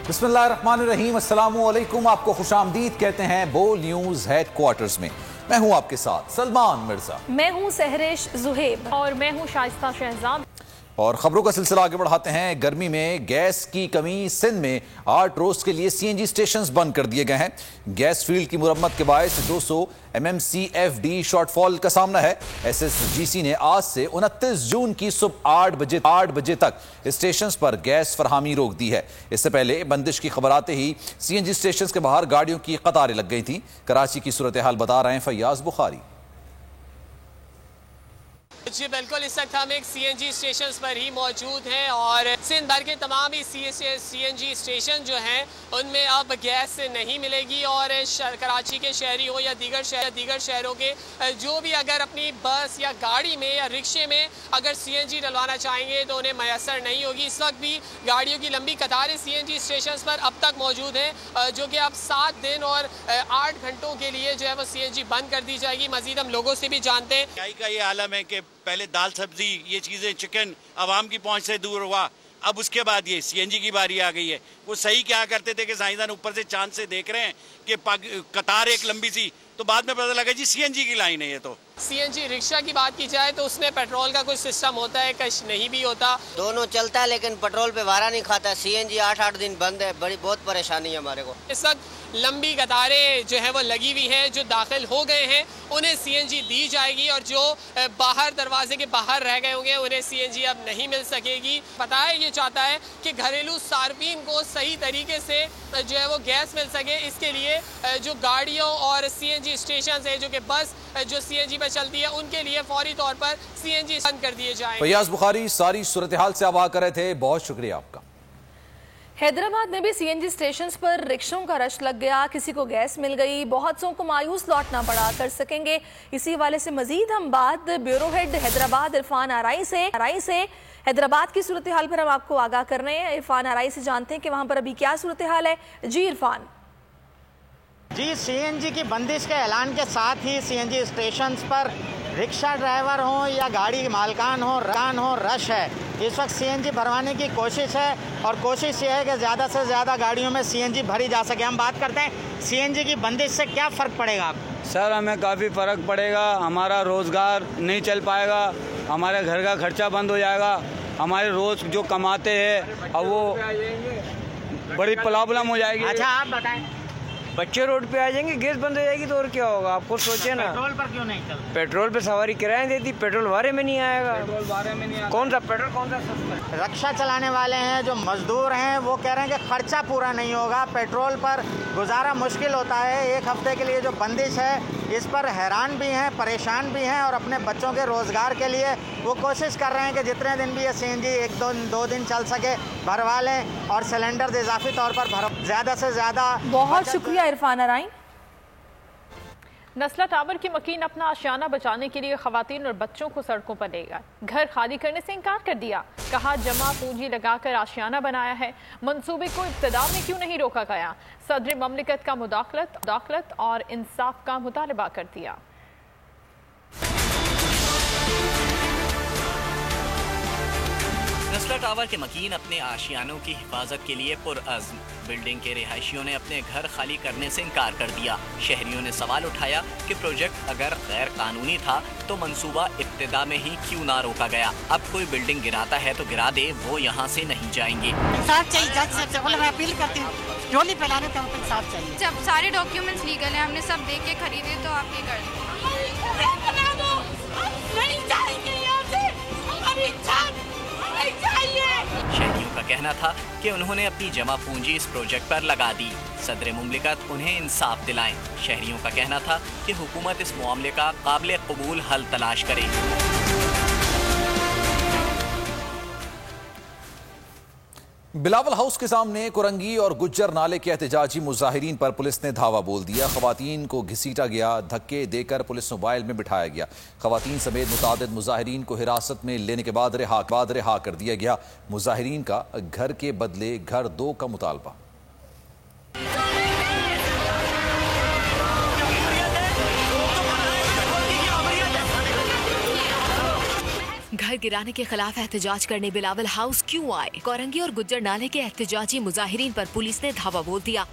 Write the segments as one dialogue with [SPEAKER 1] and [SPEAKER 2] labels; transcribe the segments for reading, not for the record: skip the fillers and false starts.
[SPEAKER 1] बिस्मिल्लाहिर्रहमानिर्रहीम, अस्सलामु अलैकुम। आपको खुशामदीद कहते हैं बोल न्यूज हेडक्वार्टर्स में। मैं हूं आपके साथ सलमान मिर्जा,
[SPEAKER 2] मैं हूं सहरेश जुहेब
[SPEAKER 3] और मैं हूं शाइस्ता शहजाद।
[SPEAKER 1] और खबरों का सिलसिला आगे बढ़ाते हैं। गर्मी में गैस की कमी, सिंध में 8 रोज के लिए सीएनजी स्टेशंस बंद कर दिए गए हैं। गैस फील्ड की मुरम्मत के बायस 200 MMCFD शॉर्टफॉल का सामना है। SSGC ने आज से 29 जून की सुबह 8 बजे तक स्टेशंस पर गैस फरहामी रोक दी है। इससे पहले बंदिश की खबर आते ही सीएनजी स्टेशंस के बाहर गाड़ियों की कतारें लग गई थी। कराची की सूरत हाल बता रहे हैं फैयाज बुखारी।
[SPEAKER 4] जी बिल्कुल, इस वक्त हम एक CNG स्टेशन पर ही मौजूद हैं और सिंध भर के तमाम ही CNG स्टेशन जो हैं उनमें अब गैस नहीं मिलेगी और कराची के शहरी हो या दीगर शहरों के जो भी अगर अपनी बस या गाड़ी में या रिक्शे में अगर CNG डलवाना चाहेंगे तो उन्हें मैसर नहीं होगी। इस वक्त भी गाड़ियों की लंबी कतारें CNG स्टेशन पर अब तक मौजूद हैं, जो कि अब 7 दिन और 8 घंटों के लिए जो है वो CNG बंद कर दी जाएगी। मजीद हम लोगों से भी जानते हैं
[SPEAKER 5] का ये आलम है कि पहले दाल सब्जी ये चीज़ें चिकन आवाम की पहुंच से दूर हुआ, अब उसके बाद ये CNG की बारी आ गई है। वो सही क्या करते थे कि साइंसदान ऊपर से चांद से देख रहे हैं कि कतार एक लंबी सी, तो बाद में पता लगा जी CNG की लाइन है ये। तो
[SPEAKER 4] CNG रिक्शा की बात की जाए तो उसमें पेट्रोल का कोई सिस्टम होता है, कश नहीं भी होता।
[SPEAKER 6] दोनों चलता है लेकिन पेट्रोल पे भाड़ा नहीं खाता। CNG 8-8 दिन बंद है, बहुत परेशानी है हमारे को।
[SPEAKER 4] इस वक्त लंबी कतारें जो है वो लगी हुई हैं। जो दाखिल हो गए हैं उन्हें CNG दी जाएगी और जो बाहर दरवाजे के बाहर रह गए होंगे उन्हें CNG अब नहीं मिल सकेगी। बताया ये चाहता है कि घरेलू सार्फिन को सही तरीके से जो है वो गैस मिल सके, इसके लिए जो गाड़ियों और CNG स्टेशन है, जो कि बस जो CNG पर चलती है, उनके लिए फौरी तौर पर CNG बंद कर दिए जाएं।
[SPEAKER 1] फैयाज बुखारी सारी सूरत हाल से आगाह कर रहे थे, बहुत शुक्रिया आपका।
[SPEAKER 2] हैदराबाद में भी CNG स्टेशन पर रिक्शों का रश लग गया, किसी को गैस मिल गई, बहुत सौ को मायूस लौटना पड़ा। कर सकेंगे इसी हवाले से मजीद हम बात ब्यूरो हेड हैदराबाद इरफान आराई से हैदराबाद की सूरत हाल पर हम आपको आगाह कर रहे हैं। इरफान आराई से जानते हैं कि वहां पर अभी क्या सूरत हाल है। जी इरफान।
[SPEAKER 7] जी, CNG की बंदिश के ऐलान के साथ ही CNG स्टेशन पर रिक्शा ड्राइवर हों या गाड़ी के मालकान हो रश है। इस वक्त CNG भरवाने की कोशिश है और कोशिश ये है कि ज़्यादा से ज़्यादा गाड़ियों में CNG भरी जा सके। हम बात करते हैं CNG की बंदिश से क्या फ़र्क पड़ेगा आपको?
[SPEAKER 8] सर, हमें काफ़ी फ़र्क पड़ेगा। हमारा रोज़गार नहीं चल पाएगा, हमारे घर का खर्चा बंद हो जाएगा, हमारे रोज़ जो कमाते हैं अब वो बड़ी प्रॉब्लम हो जाएगी।
[SPEAKER 7] अच्छा, आप बताएं।
[SPEAKER 8] बच्चे रोड पे आ जाएंगे, गैस बंद हो जाएगी तो और क्या होगा? आपको सोचे ना।
[SPEAKER 7] पेट्रोल पर क्यों नहीं चलता?
[SPEAKER 8] पेट्रोल पे सवारी किराया देती, पेट्रोल भाड़े में नहीं आएगा। कौन सा पेट्रोल कौन सा सस्ता है?
[SPEAKER 7] रिक्शा चलाने वाले हैं, जो मजदूर हैं, वो कह रहे हैं कि खर्चा पूरा नहीं होगा, पेट्रोल पर गुजारा मुश्किल होता है। एक हफ्ते के लिए जो बंदिश है इस पर हैरान भी हैं, परेशान भी हैं और अपने बच्चों के रोज़गार के लिए वो कोशिश कर रहे हैं कि जितने दिन भी ये CNG 1-2 दिन चल सके भरवा लें और सिलेंडर इजाफी तौर पर ज़्यादा से ज़्यादा।
[SPEAKER 2] बहुत शुक्रिया इरफान आराई।
[SPEAKER 3] नस्ला टावर की मकीन अपना आशियाना बचाने के लिए खवातीन और बच्चों को सड़कों पर लेगा। घर खाली करने से इनकार कर दिया, कहा जमा पूंजी लगाकर आशियाना बनाया है, मंसूबे को इब्तिदा में क्यों नहीं रोका गया। सदर ममलिकत का मुदाखलत और इंसाफ का मुतालबा कर दिया।
[SPEAKER 9] नस्ला टावर के मकीन अपने आशियानों की हिफाजत के लिए पुरअज़्म। बिल्डिंग के रिहायशियों ने अपने घर खाली करने से इनकार कर दिया। शहरियों ने सवाल उठाया कि प्रोजेक्ट अगर गैर कानूनी था तो मंसूबा इब्तिदा में ही क्यों ना रोका गया। अब कोई बिल्डिंग गिराता है तो गिरा दे, वो यहाँ से नहीं जाएंगे।
[SPEAKER 10] इंसाफ चाहिए जज साहब से, मैं अपील करती हूँ, जो नहीं फैलाने का हमको इंसाफ चाहिए।
[SPEAKER 11] जब सारे डॉक्यूमेंट्स लीगल हैं, हमने सब देख के खरीदे तो आप ये कर दें।
[SPEAKER 9] शहरियों का कहना था कि उन्होंने अपनी जमा पूंजी इस प्रोजेक्ट पर लगा दी, सदर मुमलिकत उन्हें इंसाफ दिलाएं। शहरियों का कहना था कि हुकूमत इस मामले का काबिल कबूल हल तलाश करे।
[SPEAKER 1] बिलावल हाउस के सामने कुरंगी और गुज्जर नाले के एहतजाजी मुजाहिरीन पर पुलिस ने धावा बोल दिया। खवातीन को घसीटा गया, धक्के देकर पुलिस मोबाइल में बिठाया गया। खवातीन समेत मुतादिद मुजाहिरीन को हिरासत में लेने के बाद रिहा कर दिया गया। मुजाहिरीन का घर के बदले घर 2 का मुतालबा।
[SPEAKER 12] घर गिराने के खिलाफ एहतजाज करने बिलावल हाउस क्यों आए? कोरंगी और गुज्जर नाले के एहतजाजी मुजाहिरीन पर पुलिस ने धावा बोल दिया।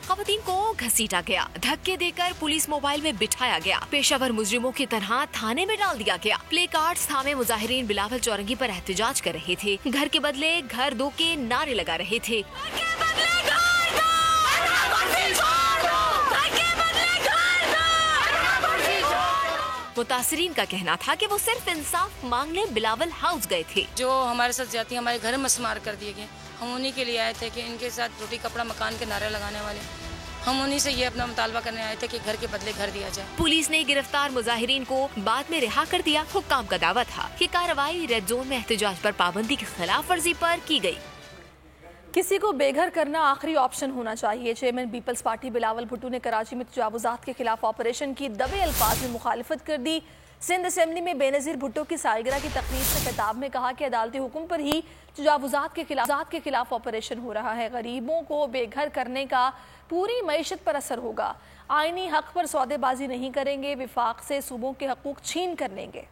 [SPEAKER 12] खवातीन को घसीटा गया, धक्के देकर पुलिस मोबाइल में बिठाया गया, पेशावर मुजरिमों की तरह थाने में डाल दिया गया। प्ले कार्ड्स थामे मुजाहिरीन बिलावल चौरंगी पर एहतजाज कर रहे थे। घर के बदले घर दो के नारे लगा रहे थे। मुतासिरीन का कहना था कि वो सिर्फ इंसाफ मांगने बिलावल हाउस गए थे।
[SPEAKER 13] जो हमारे साथ जाती हमारे घर मस्मार कर दिए गए, हम उन्हीं के लिए आए थे कि इनके साथ रोटी कपड़ा मकान के नारे लगाने वाले, हम उन्हीं से ये अपना मुतालबा करने आए थे कि घर के बदले घर दिया जाए।
[SPEAKER 12] पुलिस ने गिरफ्तार मुजाहिरीन को बाद में रिहा कर दिया। हुक्काम का दावा था कि कार्रवाई रेड जोन में एहतजाज पर पाबंदी की खिलाफ वर्जी पर की गई।
[SPEAKER 2] किसी को बेघर करना आखिरी ऑप्शन होना चाहिए। Chairman people's party Bilawal Bhutto ने कराची में तजावुजात के खिलाफ ऑपरेशन की दबे अल्फाज में मुखालिफत कर दी। सिंध असेंबली में बेनज़ीर भुट्टो की सालगिरह की तकरीब से खिताब में कहा कि अदालती हुक्म पर ही तजावुजात के खिलाफ ऑपरेशन हो रहा है। गरीबों को बेघर करने का पूरी मईशत पर असर होगा। आईनी हक पर सौदेबाजी नहीं करेंगे, विफाक से सूबों के हकूक छीन कर लेंगे।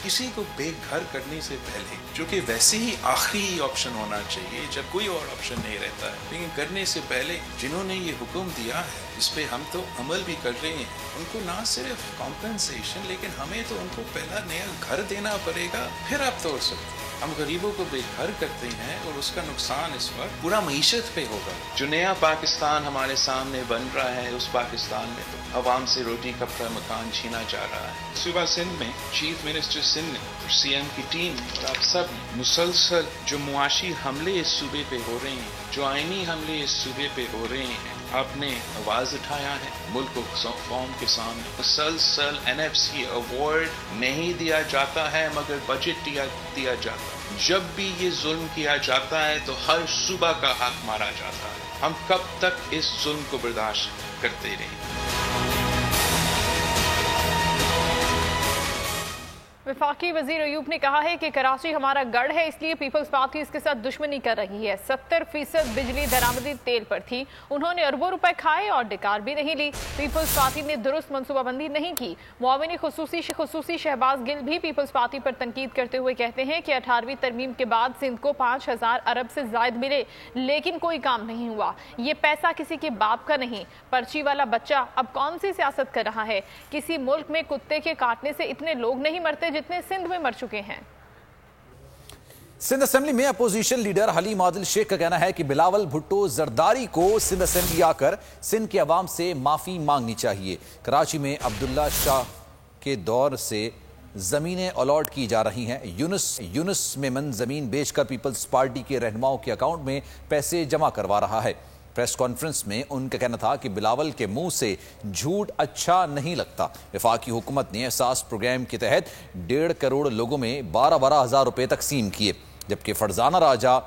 [SPEAKER 14] किसी को बेघर करने से पहले, जो कि वैसे ही आखिरी ऑप्शन होना चाहिए जब कोई और ऑप्शन नहीं रहता है, लेकिन करने से पहले जिन्होंने ये हुक्म दिया है इस पे हम तो अमल भी कर रहे हैं, उनको ना सिर्फ कॉम्पेंसेशन लेकिन हमें तो उनको पहला नया घर देना पड़ेगा, फिर आप तोड़ सकते हैं। हम गरीबों को बेघर करते हैं और उसका नुकसान इस वक्त पूरा मईशत पे होगा। जो नया पाकिस्तान हमारे सामने बन रहा है उस पाकिस्तान में तो अवाम से रोटी कपड़ा मकान छीना जा रहा है। सुबह सिंध में चीफ मिनिस्टर सिंध ने और सीएम की टीम और आप सब मुसलसल जो मुआशी हमले इस सूबे पे हो रहे हैं, जो आईनी हमले इस सूबे पे हो रहे हैं, आपने आवाज उठाया है मुल्क को कौम के सामने। मुसलसल NFC अवार्ड नहीं दिया जाता है मगर बजट दिया जाता है। जब भी ये जुल्म किया जाता है तो हर सूबा का हक मारा जाता है। हम कब तक इस जुल्म को बर्दाश्त करते रहेंगे?
[SPEAKER 3] वफाकी वजीर अयूब ने कहा है कि कराची हमारा गढ़ है, इसलिए पीपल्स पार्टी इसके साथ दुश्मनी कर रही है। 70% बिजली दरामदी तेल पर थी, उन्होंने अरबों रुपए खाए और डिकार भी नहीं ली। पीपल्स पार्टी ने दुरुस्त मनसूबाबंदी नहीं की। मुआविन खुसूसी शहबाज गिल भी पीपल्स पार्टी पर तनकीद करते हुए कहते हैं कि 18वीं तरमीम के बाद सिंध को 5000 अरब से जायद मिले, लेकिन कोई काम नहीं हुआ। ये पैसा किसी के बाप का नहीं, पर्ची वाला बच्चा अब कौन सी सियासत कर रहा है? किसी मुल्क में कुत्ते के काटने से इतने लोग नहीं मरते जितने सिंध में मर चुके हैं।
[SPEAKER 1] सिंध असेंबली में अपोजिशन लीडर हलीम आदिल शेख का कहना है कि बिलावल भुट्टो जरदारी को सिंध असेंबली आकर सिंध के अवाम से माफी मांगनी चाहिए। कराची में अब्दुल्ला शाह के दौर से जमीनें अलॉट की जा रही हैं। यूनुस मेमन जमीन बेचकर पीपल्स पार्टी के रहनुमाओं के अकाउंट में पैसे जमा करवा रहा है। प्रेस कॉन्फ्रेंस में उनका कहना था कि बिलावल के मुंह से झूठ अच्छा नहीं लगता। वफाकी हुकूमत ने एहसास प्रोग्राम के तहत 1.5 करोड़ लोगों में 12-12 हज़ार रुपए तकसीम किए, जबकि फरजाना राजा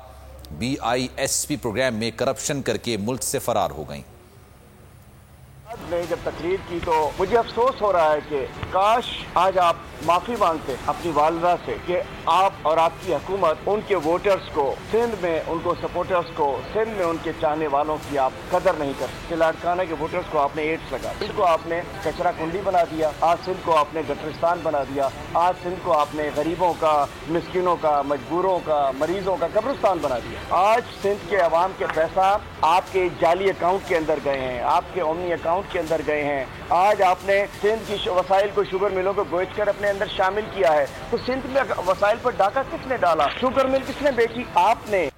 [SPEAKER 1] BISP प्रोग्राम में करप्शन करके मुल्क से फरार हो गई।
[SPEAKER 15] ने जब तकरीर की तो मुझे अफसोस हो रहा है कि काश आज आप माफी मांगते अपनी वालदा से कि आप और आपकी हुकूमत उनके वोटर्स को सिंध में, उनको सपोर्टर्स को सिंध में, उनके चाहने वालों की आप कदर नहीं करते। लाड़काना के वोटर्स को आपने एड्स लगा, सिंध को आपने कचरा कुंडी बना दिया, आज सिंध को आपने गटरिस्तान बना दिया, आज सिंध को आपने गरीबों का, मिस्किनों का, मजबूरों का, मरीजों का कब्रिस्तान बना दिया। आज सिंध के अवाम के पैसा आपके जाली अकाउंट के अंदर गए हैं, आपके ओमनी अकाउंट के अंदर गए हैं। आज आपने सिंध की वसाइल को शुगर मिलों को बेच कर अपने अंदर शामिल किया है, तो सिंध में वसाइल पर डाका किसने डाला? शुगर मिल किसने बेची? आपने।